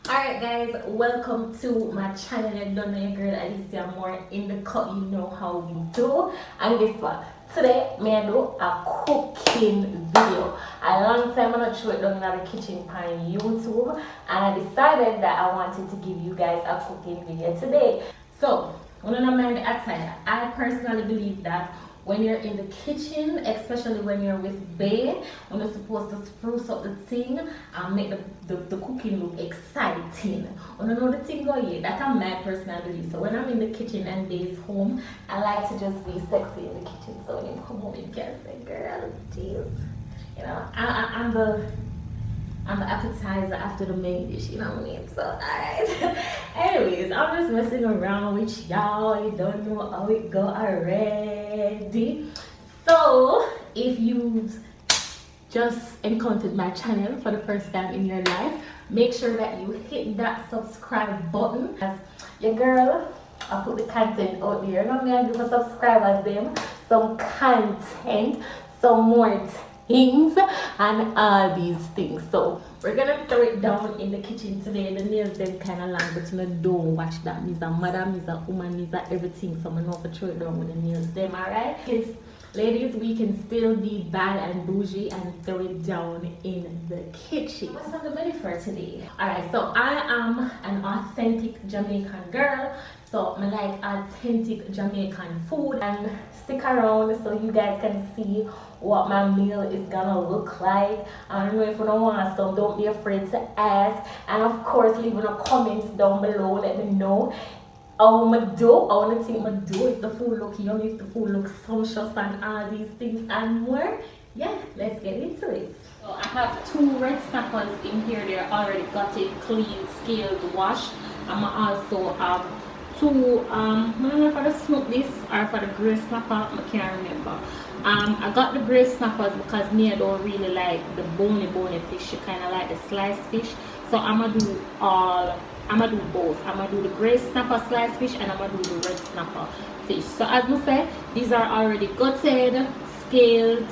Alright guys, welcome to my channel. You don't know your girl Alicia Amor in the cut, you know how we do. And guess what? Today me I do a cooking video. A long time I not show it down in the kitchen on YouTube, and I decided that I wanted to give you guys a cooking video today. So when I mind the attire, I personally believe that when you're in the kitchen, especially when you're with bae, when you're supposed to spruce up the thing and make the cooking look exciting. When you know the thing go yeah, that's my personal belief. So when I'm in the kitchen and bae's home, I like to just be sexy in the kitchen. So when you come home, you can say, girl, jeez. You know, I'm the appetizer after the main dish, you know what I mean? So, alright. Anyways, I'm just messing around with y'all. You don't know how it go already. So, if you just encountered my channel for the first time in your life, make sure that you hit that subscribe button. As your girl, I put the content out there. You know me, I give my subscribers them some content, some more things and all these things. So we're gonna throw it down in the kitchen today. The nails them kind of long, but you know, don't watch that. Me's a mother, me's a woman, me's a everything. So I'm not to throw it down with the nails them, alright? Ladies, we can still be bad and bougie and throw it down in the kitchen. What's on the menu for today? Alright, so I am an authentic Jamaican girl. So I like authentic Jamaican food, and stick around so you guys can see what my meal is gonna look like. I don't know if you don't want some, don't be afraid to ask, and of course leave in the comments down below. Let me know how I do, how I think I do, if the food look yummy, if the food looks sumptuous and all these things and more. Yeah, let's get into it. So I have 2 red snappers in here. They're already gutted, clean, scaled, washed. I'm also 2 I don't know if I just smoke this or for the gray snapper, I can't remember. I got the gray snappers because me I don't really like the bony fish. You kind of like the sliced fish. So I'm gonna do both. I'm gonna do the gray snapper sliced fish and I'm gonna do the red snapper fish. So as I say, these are already gutted, scaled,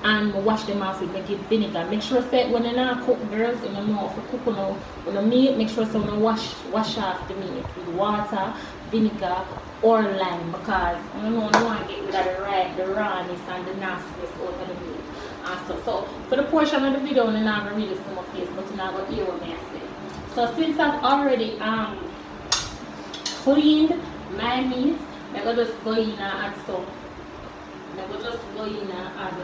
and wash them off with vinegar. Make sure say when you not cook, girls, you know if you cook on the meat, make sure so you wash off the meat with water, vinegar, or lime, because you know you want to get rid of the rawness and the nastiness out of the meat. So for the portion of the video, I'm not gonna really see my face, but you're not gonna hear what I say. So since I've already cleaned my meat, I'm gonna just go in and add some. I'm gonna just go in and add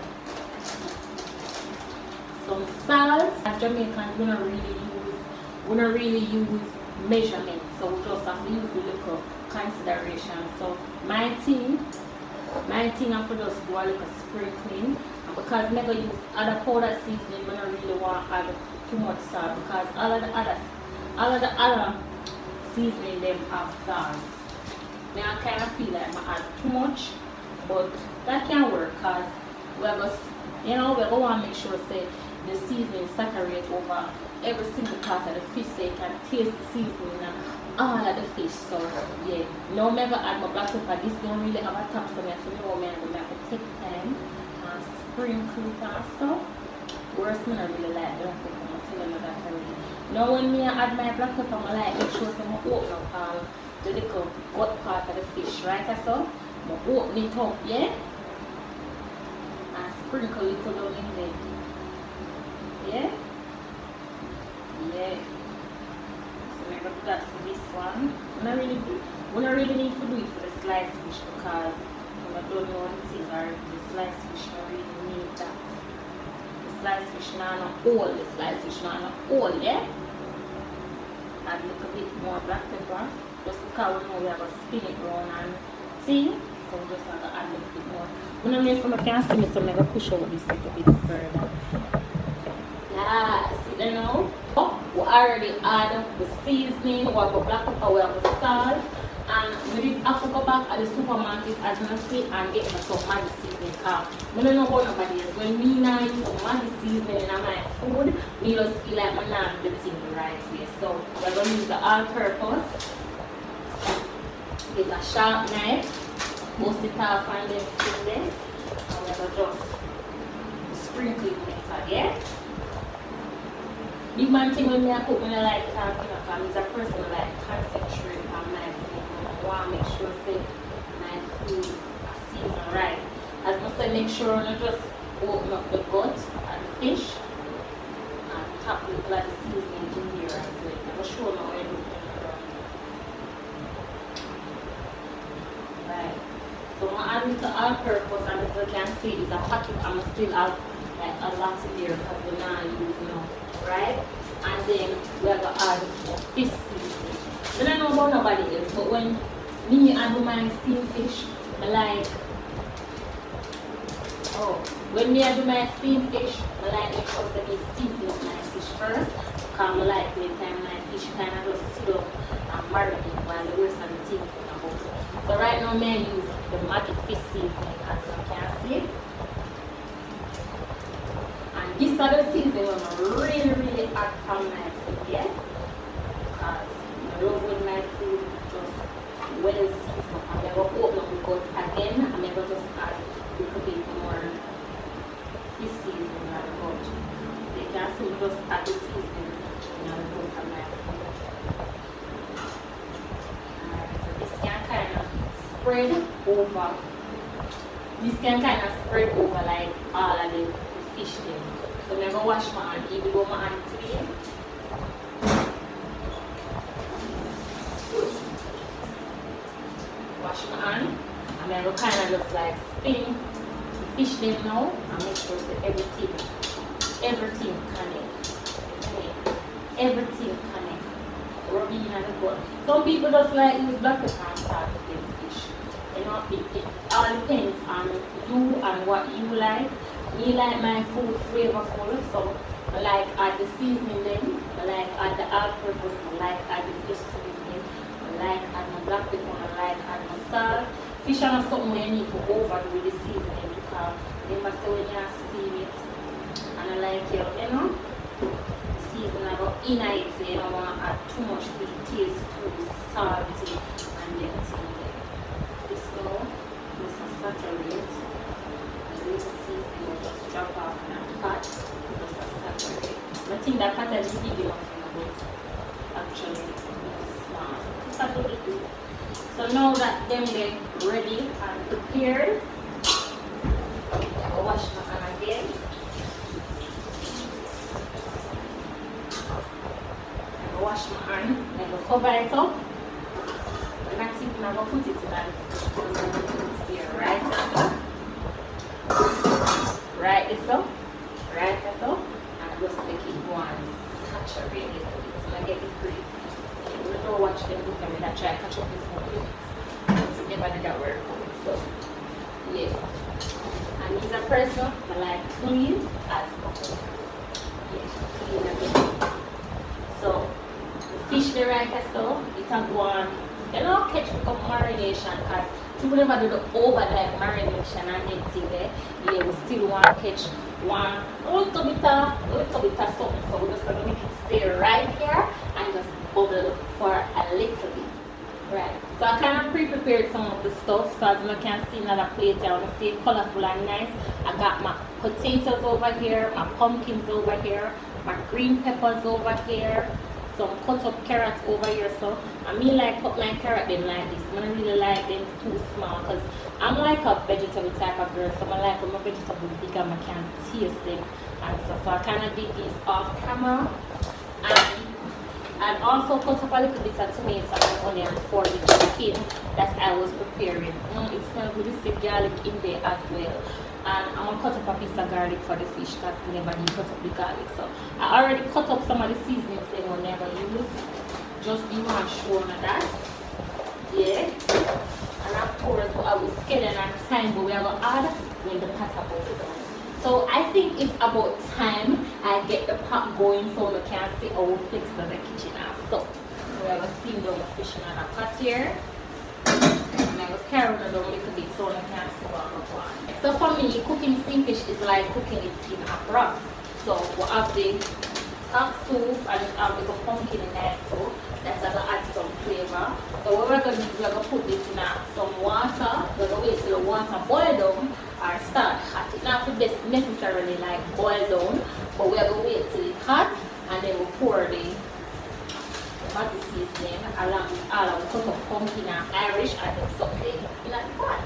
some salt. As Jamaicans, we don't really use measurements, so we just have to use a little consideration. So my thing I have just do a little sprinkling, and because I never use other powder seasoning, we don't really want to add too much salt, because all of the other seasoning them have salt. Now I kind of feel like I add too much, but that can work, because we're going to want to make sure say the seasoning saturate over every single part of the fish, so you can taste the seasoning and all of the fish. So yeah, now I'm never add my black pepper. This don't really have a top, so I have to know me, and I have to take time and sprinkle it and stuff. Worst I don't really like black pepper, I'm telling you that already. Now when me add my black pepper, I like make sure so I open up the little gut part of the fish, right? So I open it up, yeah? And sprinkle it down in there. Yeah? Yeah. So I'm going to do that for this one. We don't really need to do it for the sliced fish, because I don't know what it is, or the sliced fish don't really need that. The sliced fish now not all, yeah? Add a little bit more black pepper, just because we know we have a spin it round and see. So we just have to add a little bit more. When I'm from a can see me, so I'm going to push out this a little bit further. Yeah, see you know? We already add the seasoning, we have the black pepper, we have the salt, and we did have to go back at the supermarket as you see and get some Maggi seasoning, because I don't know how nobody is. When we now use Maggi seasoning in my food, we just feel like we're not the thing the right way. So we're going to use the all-purpose, get a sharp knife, bust it off and then put it, and we're going to just sprinkle it with it, yeah? big man thing when me I cook when I like talking because I'm a person who like concentrate on my food. I want to make sure say my food is seasoned right. As much as I make sure I just open up the gut and the fish and top with like the seasoning in here as well. I'm sure now I do right. So I'm adding to all purpose and as you can see is a packet I'm still have like a lot in there because we're not using enough. Right? And then we are going to add fish seasoning. I don't know about nobody else, but when me I do my steamed fish, I like, when me I do my steamed fish, I like make sure that I season up my fish first. Because I like the time my fish kind of just sit up and marinate while the rest of the things come out. So right now I use the magic fish seasoning as you can see. This other season when I'm really add from my food, yeah? Because I love when my food just well seasoned. I'm going to open up the gut again. I'm going to just add a little bit more fish seasoning on the gut. So you can see me just add the seasoning on the gut of my food. Alright, so this can kind of spread over. This can kind of spread over like all of the fish there. So I'm going to wash my hand, even though my hand is clean. Wash my hand. I'm going to kind of just like spin the fish there now and make sure that everything connect. Everything connect. Rubbing in the gut. Some people just like use black pepper and salt with them fish. You know, it all depends on you and what you like. Me like my food flavorful, so I like add the seasoning then, I like add the all-purpose, I like add the fish seasoning, I like add my black pepper, I like add my salt. Fish are not something where you need to overdo with the seasoning because they must say when you steam it. And I like you know, the seasoning I go in it, so you don't want to add too much for the taste too salty and then this now, this is saturate. Just drop off in a pot just a separate. I think that pot is big enough but actually it's small. It's a little bit. So now that them they ready and prepared, I will wash my hand again. I will wash my hand, I will cover it up. And that's it, I'm going to put it in that it's here, right? Right this up, right this up, and just make it go and saturate it a bit. So I get it pretty. You don't watch them look at me that try to catch up before you. So never did that work. So yeah. And he's a person I like clean as possible. Yeah, clean as well. So the fish the right as so, it's a go on, you know, catch up marination because people never do the overnight marination and anything there. Yeah, we still want to catch a little bit of something. So we're just going to make it stay right here and just bubble for a little bit. Right. So I kind of pre-prepared some of the stuff. So as you can see another plate here, I want to see colorful and nice. I got my potatoes over here, my pumpkins over here, my green peppers over here, some cut up carrots over here. So I mean like cut my carrot them like this. I don't really like them too small because I'm like a vegetable type of girl. So I like when my vegetable big and I can taste them and stuff. So I kind of did this off camera and also cut up a little bit of tomato and onion for the chicken that I was preparing. It smells good. There's garlic in there as well. And I'm going to cut up a piece of garlic for the fish because we never need to cut up the garlic. So I already cut up some of the seasonings they will never use. Just be more sure of that. Yeah. And of course I will schedule on time, but we are going to add when the pot is done. So I think it's about time I get the pot going so we can see how we fix the kitchen now. So we are going to steam down the fish in the pot here. And I will carry it down a little bit so I can see what I'm going. So for me, cooking steamed fish is like cooking it in a broth. So we have the cock soup and have the pumpkin in there too. That's going to add some flavor. So what we're going to do is we're going to put this in some water. We're going to wait till the water boil down or start hot. It's not necessarily like boil down, but we're going to wait till it's hot And then we'll pour the tomato seasoning along with all of the cut up pumpkin and Irish and then something in the pot.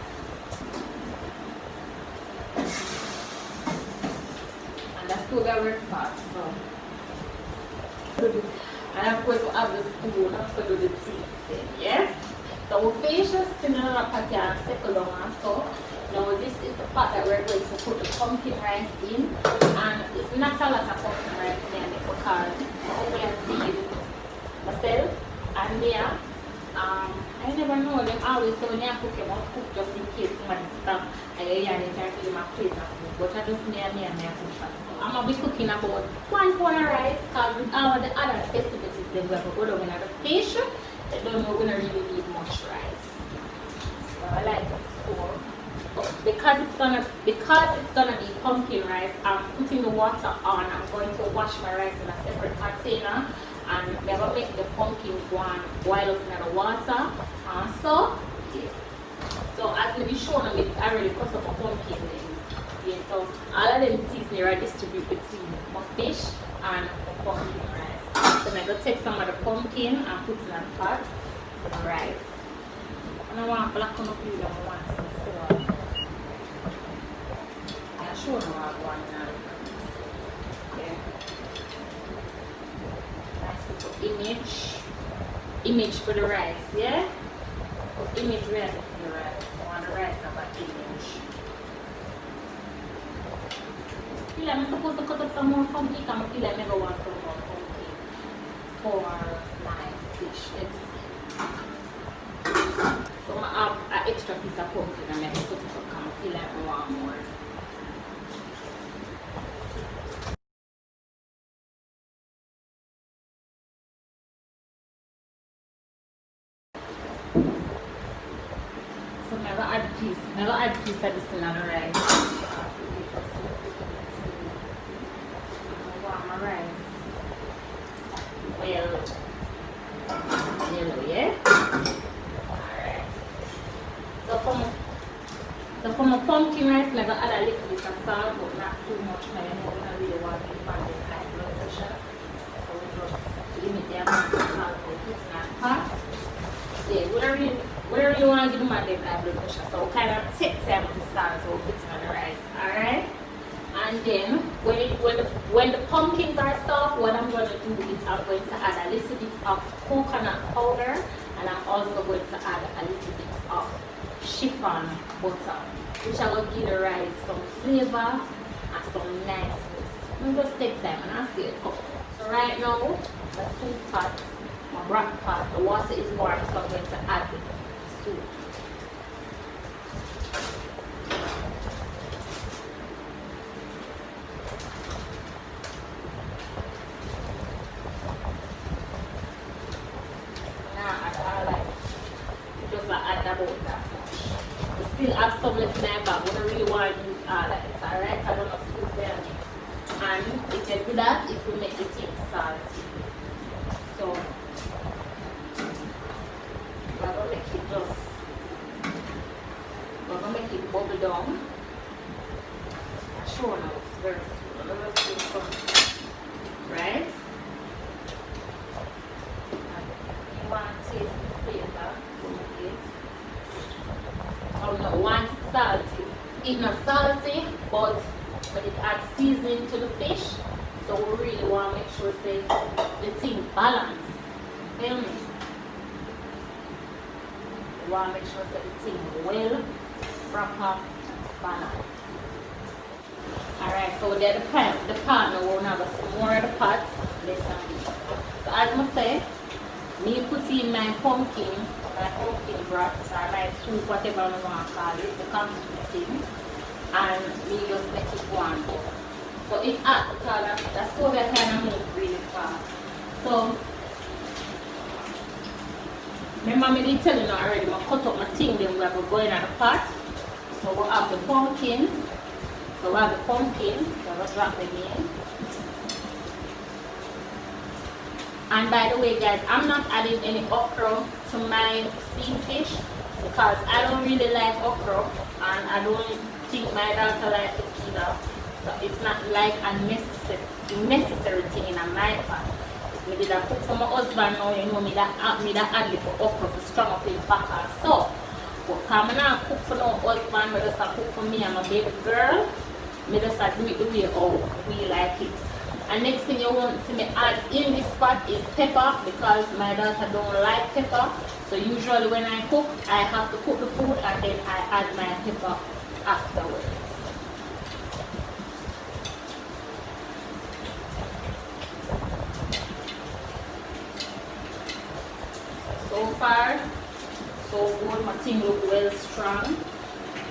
And that's still got work fast. So. And of course we have the spoon to do the tea, yeah? So we'll finish this in another pot and settle down and so. Now this is the pot that we're going to put the pumpkin rice in, and it's not a lot of pumpkin rice in it because I'm going to feed myself and Mia. I never know, them always say when you cook, you must cook just in case somebody stop and you can't give them a plate of food, but I just me and cook first. I'm going to be cooking about 1 pound of rice because with all the other festivities they we have to go down in the fish, they don't know we're going to really need much rice. So I like it. So because it's gonna be pumpkin rice, I'm putting the water on. I'm going to wash my rice in a separate container and never make the pumpkin one boil up in the water. So as maybe shown a bit, I already cut up a pumpkin leaves. Yeah, so all of them seasoning I distribute between my fish and the pumpkin rice. So I'm gonna take some of the pumpkin and put it in a pot for the rice. And I want black on the food and I want some salt. Sure, no, I want that. Okay. Nice little image for the rice, yeah? Image ready for the rice. I want the rice have an image. I feel like I'm supposed to cut up some more pumpkin because I feel like I never want some more pumpkin for my fish. So I have an extra piece of pumpkin and I cut it up because I feel like I want more. So never add piece of this in the rice. I want my rice well yellow, yeah? Alright. So for my pumpkin rice, I'm going to add a little bit of salt, but not too much because I know we don't really want to have high blood pressure. So we just limit the amount of salt we put in that pot. Yeah, whatever you want to give them at them high blood pressure. So we'll kind of take some of the salt so we'll put it on the rice. Alright? And then when the pumpkins are soft, what I'm going to do is I'm going to add a little bit of coconut powder, and I'm also going to add a little bit of chiffon butter, which I will give the rice some flavor and some niceness. I'm just take time and I'll see it cook. So right now, the soup pot, my broth pot, the water is warm, so I'm going to add the soup. Still have some left in my bag, but I really want to use all of it, alright? I don't know soup there. And if you do that, it will make the tea salty. So, we're going to make it bubble down. Sure, now it's very slow. Let's do some, right? And you want to taste the flavor. Oh no, want it salty. It's not salty, but it adds seasoning to the fish. So we really want to make sure the thing balance. Feel me? We want to make sure that the thing well, proper, balance. Alright, so there the pan now we'll have some more of the pot. Less than this. So as I say, me put in my pumpkin broth or my soup, whatever I'm going to call it, the constituting, and me just make it warm up. So it's hot because the stove kind of move really fast. So, remember me did tell you already, I cut up my thing, then we're going in the pot. So we'll have the pumpkin. So we'll have the pumpkin, so let's drop them in. And by the way guys, I'm not adding any okra to my steamed fish because I don't really like okra and I don't think my daughter likes it either. So it's not like a necessary thing in my pot. Me did a cook for my husband now, you know, me that add little okra for strong up in back and so. But come now cook for no husband, me just a cook for me and my baby girl. Me just a do it the way how we like it. And next thing you want to see me add in this pot is pepper, because my daughter don't like pepper. So usually when I cook, I have to cook the food and then I add my pepper afterwards. So far, so good. My thing look well strong.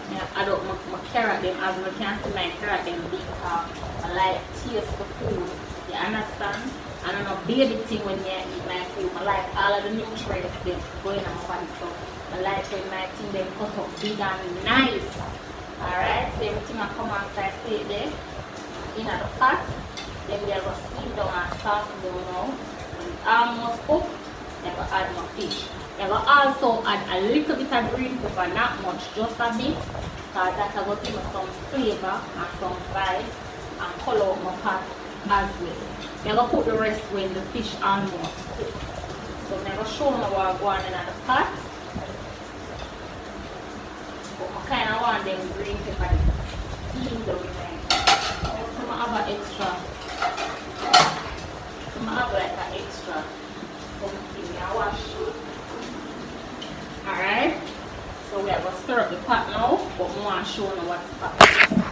I add up my carrot them, as you can see my carrot them big. I like taste the food. You understand? I don't know baby thing when you eat my food. I like all of the nutrients them going on my body. So I like when my thing them cut up big and nice. Alright, so everything I come out I stay there in the pot. Then we are going to steam down and soften down now. When it's almost cooked, I'm going to add my fish. I'm going to also add a little bit of green pepper, not much, just a bit. Because that will give me some flavor and some vibes and color out my pot as well. I'm going to put the rest when the fish almost cooked. So I'm going to show you what I'm going in the pot. But I kind of want them green pepper to steam down there. So I have an extra. So I have like an extra something I wash. Alright. So we are going to stir up the pot now, but I want to show you what's happening.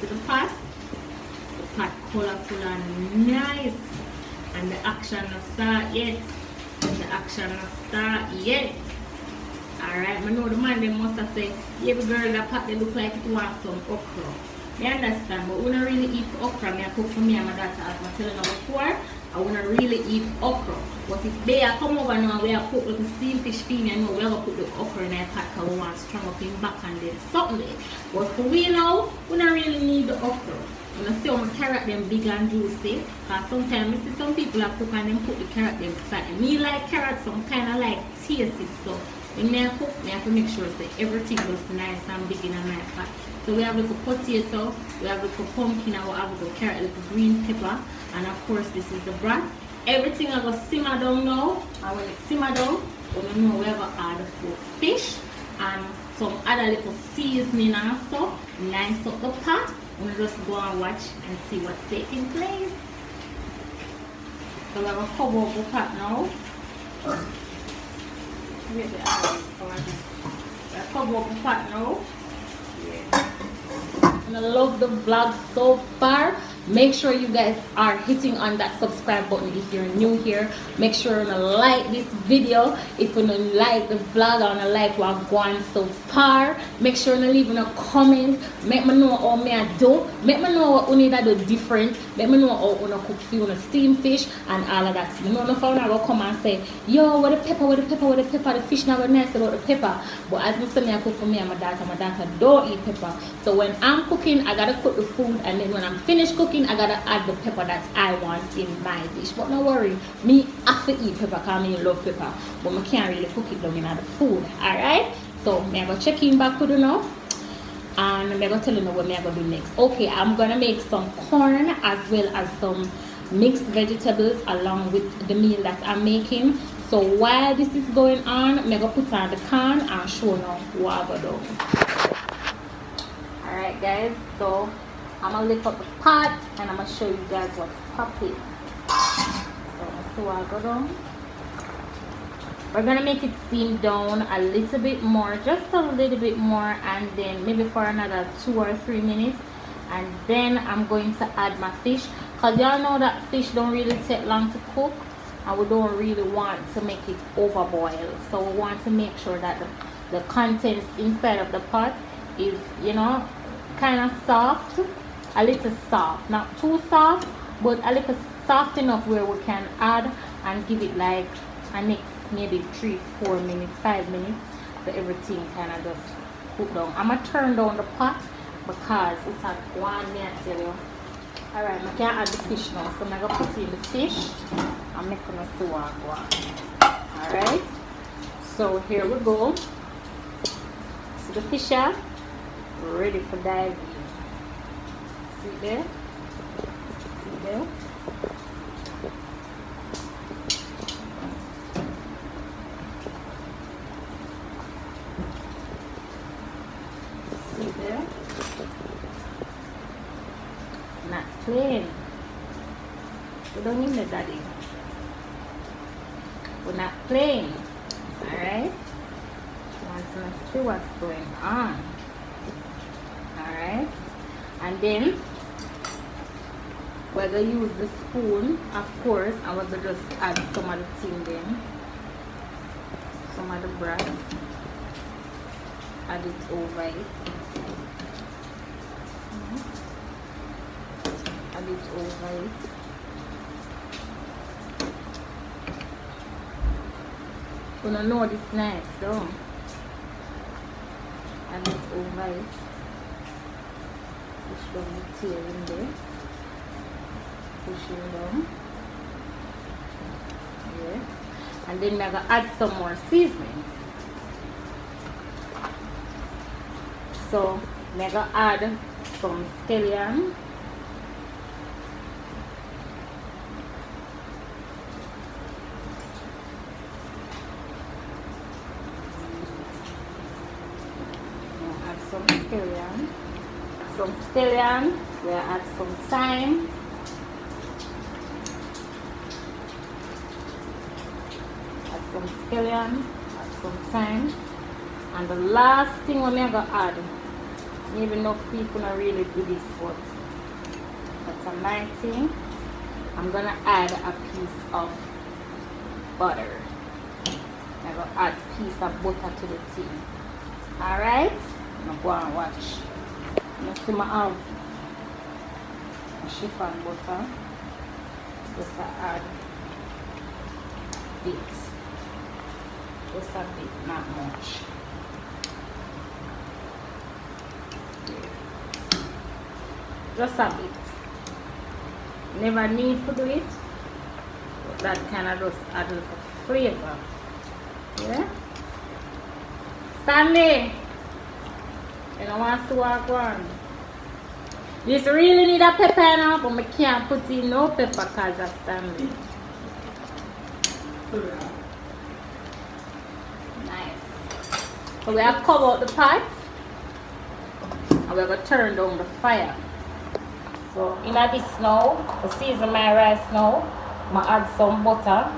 See the pot? The pot colorful and nice. And the action not start yet. Alright, I know the man they must have said, yeah, the girl that pot they look like it wants some okra. I understand, but we don't really eat okra. I cook for me and my daughter, as I telling you before. I wouldn't really eat okra. But if they are come over now, we are cook like a steamed fish fin, you know, we are going to put the okra in our pot because we want to strong up in back and then something there. But for we now, we don't really need the okra. When I see how my carrot them big and juicy, because sometimes I see some people are cook and then put the carrot them fat. Me like carrots, some kind of like taste it. So when I cook, I have to make sure that everything looks nice and big in my pot. So we have little potato, we have little pumpkin, and we have little carrot, little green pepper, and of course this is the broth. Everything I go simmer down now, and when it simmer down, we know we have to add the fish and some other little seasoning also. Nice up the pot. We'll just go and watch and see what's taking place. So we have a cover up the pot now. Where the eyes are. Cover up the pot now. Yeah. And I love the vlog so far. Make sure you guys are hitting on that subscribe button if you're new here. Make sure you like this video. If you don't like the vlog or like what I've gone so far, make sure you leave a comment. Make me know how I do. Make me know what you need to do different. Make me know how you cook for you steam fish and all of that. You know, no phone I will come and say, yo, what the pepper, the fish now nice about the pepper. But as I say, I cook for me and my daughter don't eat pepper. So when I'm cooking, I gotta cook the food, and then when I'm finished cooking, I gotta add the pepper that I want in my dish. But no worry, me have to eat pepper because I love pepper, but I can't really cook it down in the food. Alright, so I'm gonna check in back with you now, and I'm gonna tell you what I'm gonna do next. Okay, I'm gonna make some corn as well as some mixed vegetables along with the meal that I'm making. So while this is going on, I'm gonna put on the can and show you what I'm gonna do. Alright guys, so I'm gonna lift up the pot and I'm gonna show you guys what's popping. So let's see what I got on. We're gonna make it steam down a little bit more, just a little bit more, and then maybe for another 2 or 3 minutes, and then I'm going to add my fish, because y'all know that fish don't really take long to cook, and we don't really want to make it overboil. So we want to make sure that the contents inside of the pot is, you know, kind of soft, a little soft, not too soft, but a little soft enough where we can add and give it like a next maybe 3-4 minutes, 5 minutes, so everything kind of just cook down. I'm gonna turn down the pot because it's at 1 minute. Alright, I can add the fish now, so I'm gonna put in the fish and make gonna see what I want. Alright, so here we go. So the fish are ready for diving. See there? See there? See there? Not plain. We don't need the daddy. We're not playing. Alright? You want to see what's going on. Alright? And then we're going to use the spoon, of course, and we're going to just add some of the thing then. Some of the brass. Add it over it. Add it over it. You don't know this nice though. And it's over it. Push down the tail in there. Push it down. Yeah. And then we're gonna add some more seasonings. So we're gonna add some scallion. Some scallion, we'll add some thyme, add some scallion, add some thyme, and the last thing we're gonna add, maybe enough people don't really do this, but that's a nice thing. I'm gonna add a piece of butter. I'm gonna add a piece of butter to the tea. Alright? Now go and watch. Now see my have a chiffon butter. Just add bits. Just a bit, not much. Just a bit. Never need to do it, but that kind of just add a little flavor. Yeah? Stanley! You don't want to walk on. This really need a pepper now, but I can't put in no pepper because of Stanley. Nice. So we have covered the pot and we're going to turn down the fire. So in this now, to season my rice now, I'm going to add some butter.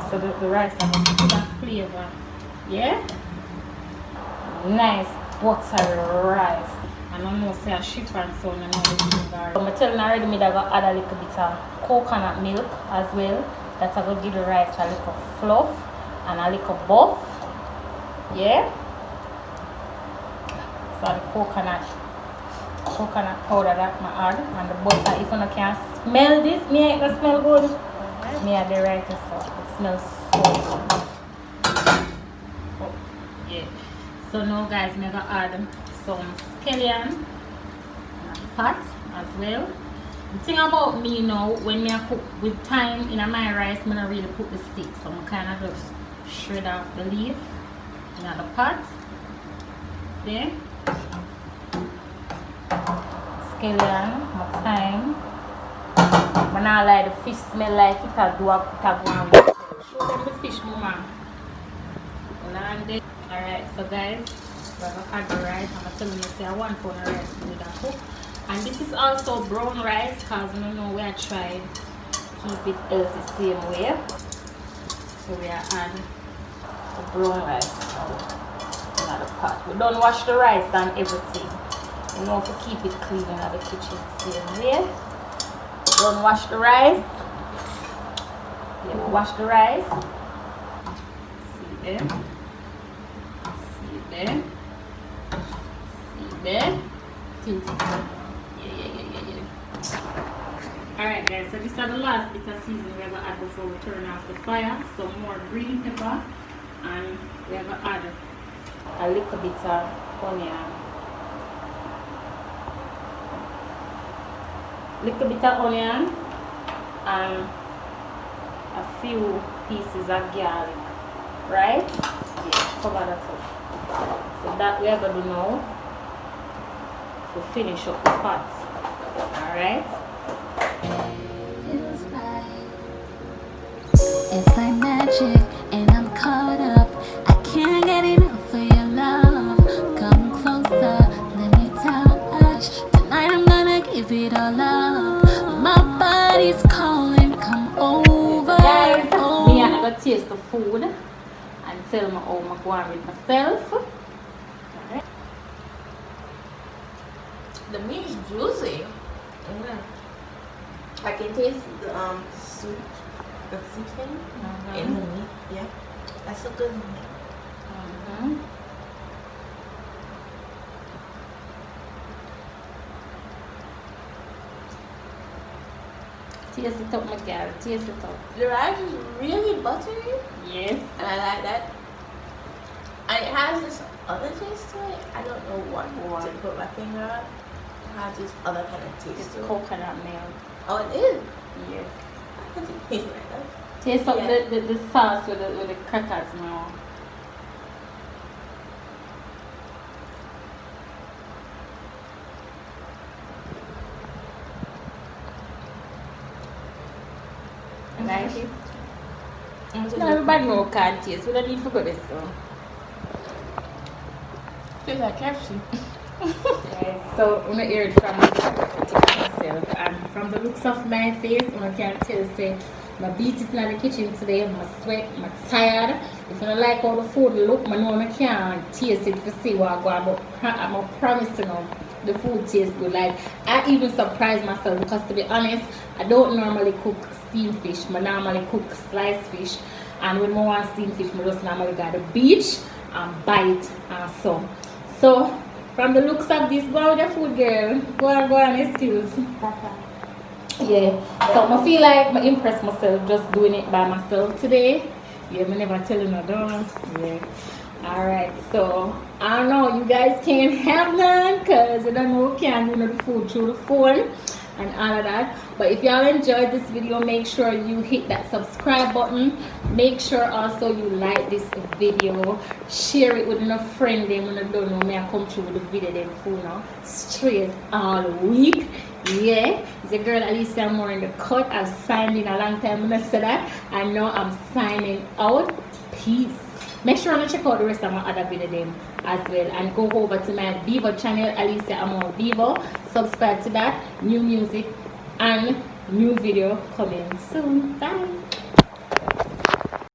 So the rice has a flavor. Yeah? Nice butter rice. And I know say a chiffon so I know the sugar. I'm telling already me that I'm going to add a little bit of coconut milk as well. That's going to give the rice a little fluff and a little buff. Yeah? So the coconut powder that I add and the butter. If you can smell this, me it can smell good. Me at the right so it smells so good. Oh, yeah. So now guys, I'm gonna add some scallion in the pot as well. The thing about me now, when I cook with thyme in my rice, I don't really put the stick. So I'm kind of just shred off the leaf in the pot. There. Scallion, my thyme. When I like the fish smell like it, I do a put one. Show them the fish, mama. Alright, so guys, we're going to add the rice. I'm telling you, say 1 pound of rice with that cook. And this is also brown rice because I don't know where I tried to keep it healthy same way. So we are add the brown rice in the pot. We don't wash the rice and everything. You know to keep it clean in the kitchen same way. Don't wash the rice. Yeah, wash the rice. See there. See there. See there. Yeah. Alright guys, so this is the last bit of seasoning we're going to add before we turn off the fire. Some more green pepper. And we're going to add a little bit of onion. Little bit of onion and a few pieces of garlic, right? Yeah, cover that up. So that we are going to do now. to finish up the pot. Alright? It's like magic, and I'm caught up. I can't get enough of your love. Come closer, let me touch. Tonight I'm gonna give it all up. My body's calling, come over. Guys, me I gotta taste the food and tell me how I'm going with myself. Alright. The meat is juicy. I can taste the soup, the chicken in the meat. Yeah, that's so good. Taste it up, my girl. Taste it up. The rice is really buttery, Yes. and I like that. And it has this other taste to it. I don't know what to put my finger on. It has this other kind of taste It's to it. coconut milk. Oh, it is. Yes. I can taste it like that. Taste up Yeah. the sauce with the crackers now. Like it? No, everybody know can't taste. We don't need to go this though. Tastes like KFC. Yes, so I'm gonna hear it from myself, and from the looks of my face, I can tell say I beat it in the kitchen today. I sweat, I'm tired. If I don't like how the food look, I know I can't taste it to see what I go. But I'm promising you, the food tastes good. Like I even surprised myself because to be honest, I don't normally cook steamed fish. I normally cook sliced fish, and when I want steamed fish, I just normally go to the beach and buy it and so. So from the looks of this, go with your food, girl. Go on, excuse. Yeah. So I feel like I impressed myself just doing it by myself today. Yeah, I never telling no don't. Yeah. Alright, so I don't know, you guys can't have none because you don't know can do the food through the phone and all of that. But if y'all enjoyed this video, make sure you hit that subscribe button. Make sure also you like this video, share it with a friend them when I don't know me I come through with the video them full now straight all week. Yeah, it's your girl Alicia Amor in the cut. I've signed in a long time when I said that, and now I'm signing out. Peace. Make sure to check out the rest of my other video them as well, and go over to my Vivo channel, Alicia Amor Vivo. Subscribe to that. New music and new video coming soon. Bye.